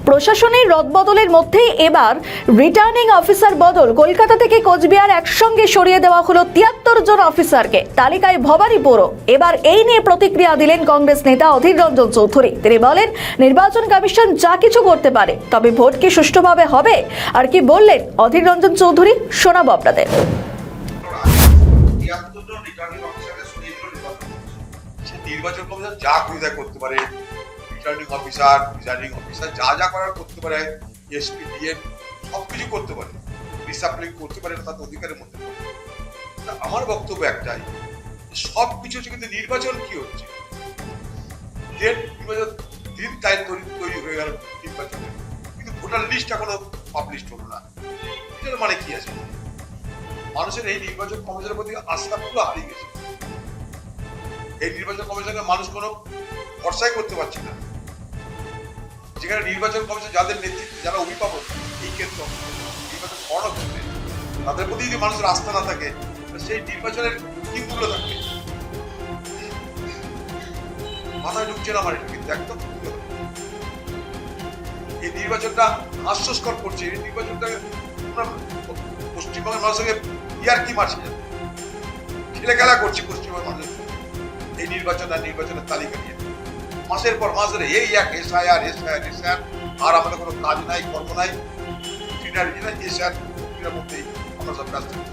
প্রশাসনের রদবদলের মধ্যেই এবার রিটার্নিং অফিসার বদল। কলকাতা থেকে কোচবিহার একসঙ্গে সরিয়ে দেওয়া হলো ৭৩ জন অফিসারকে, তালিকায় ভবানীপুরও। এবার এই নিয়ে প্রতিক্রিয়া দিলেন কংগ্রেস নেতা অধীর রঞ্জন চৌধুরী। তিনি বলেন, নির্বাচন কমিশন যা কিছু করতে পারে, তবে ভোট কি সুষ্ঠুভাবে হবে? আর কি বললেন অধীর রঞ্জন চৌধুরী, শোনাবো আপনাদের। নির্বাচন কমিশন যা খুঁজে করতে পারে, রিটার্নিং অফিসার, প্রিজাইডিং অফিসার যা যা করার করতে পারে, এসপি ডিএম সবকিছু করতে পারে, ডিসিপ্লিন করতে পারে, তার অধিকারের মধ্যে। আমার বক্তব্য একটাই, সবকিছু হচ্ছে, কিন্তু নির্বাচন কি হচ্ছে, নির্বাচন দিন তাই তৈরি হয়ে গেল নির্বাচনের, কিন্তু ভোটার লিস্ট এখনো পাবলিশ হলো না। এটার মানে কি আছে? মানুষের এই নির্বাচন কমিশনের প্রতি আস্থা পুরো হারিয়ে গেছে। এই নির্বাচন কমিশনে মানুষ কোনো ভরসাই করতে পারছে না। যেখানে নির্বাচন কমিশন যাদের নেতৃত্বে, যারা অভিভাবক এই ক্ষেত্রে নির্বাচন করানোর ক্ষেত্রে, তাদের প্রতি যদি মানুষের আস্থা না থাকে, সেই নির্বাচনের কি মূল্য থাকবে? মাথায় ঢুকছে না আমার এটা, কিন্তু একদম এই নির্বাচনটা হাস্যস্কর করছে। এই নির্বাচনটাকে পশ্চিমবঙ্গের মানুষের সঙ্গে ইয়ার্কি মারছে, ছেলে খেলা করছে পশ্চিমবঙ্গের মানুষের। এই নির্বাচন আর নির্বাচনের তালিকা নিয়ে মাসের পর মাস ধরে এই এক এসআইআর, আর আমাদের কোনো কাজ নাই, কর্ম নাই, মধ্যেই আমরা সব কাজ করতে।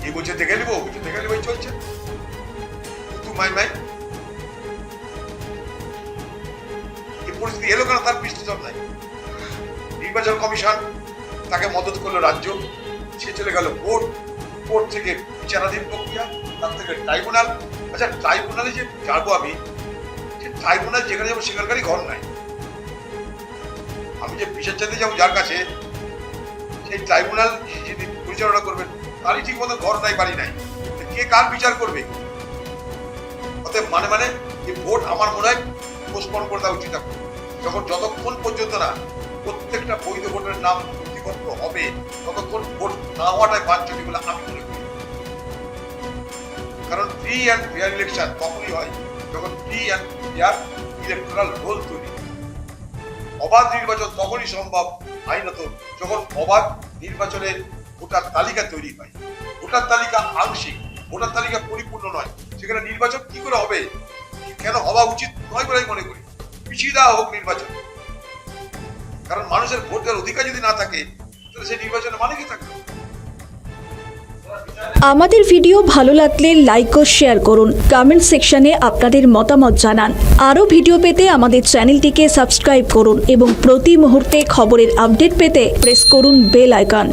এই বলছে দেখে নিবো, চলছে এই পরিস্থিতি এলো কেন? তার বিশ্লেষণ নাই। নির্বাচন কমিশন তাকে মদত করলো রাজ্য, সে চলে গেল কোর্ট থেকে বিচারাধীন প্রক্রিয়া, তার থেকে ট্রাইব্যুনাল। আচ্ছা, ট্রাইব্যুনালে যে যাবো আমি, সে ট্রাইব্যুনাল যেখানে যাবো সেখানকারই ঘর নাই। আমি যে বিচার চাইতে যাবো যার কাছে, সেই ট্রাইব্যুনাল যিনি পরিচালনা করবেন তারই ঠিক মতো ঘর নাই, বাড়ি নাই। কে কার বিচার করবে? অতএব মানে এই ভোট আমার মনে হয় পোস্টপন করে দেওয়া উচিত। যতক্ষণ পর্যন্ত না প্রত্যেকটা বৈধ ভোটের নাম নথিপত্র হবে, ততক্ষণ ভোট না হওয়াটাই বাঞ্ছনীয় বলে আমি মনে করি। কারণ ফ্রি অ্যান্ড ফেয়ার ইলেকশন তখনই হয় যখন free and fair electoral role তৈরি। অবাধ নির্বাচন তখনই সম্ভব আইনত যখন অবাধ নির্বাচনের ভোটার তালিকা তৈরি হয়। ভোটার তালিকা আংশিক, ভোটার তালিকা পরিপূর্ণ নয়, সেখানে নির্বাচন কি করে হবে? কেন হওয়া উচিত নয় বলে মনে করি। পিছিয়ে দেওয়া হোক নির্বাচন, কারণ মানুষের ভোট দেওয়ার অধিকার যদি না থাকে, তাহলে সেই নির্বাচনের মানে কি থাকবে? আমাদের ভিডিও ভালো লাগলে লাইক ও শেয়ার করুন, কমেন্ট সেকশনে আপনাদের মতামত জানান। আরও ভিডিও পেতে আমাদের চ্যানেলটিকে সাবস্ক্রাইব করুন এবং প্রতি মুহূর্তে খবরের আপডেট পেতে প্রেস করুন বেল আইকন।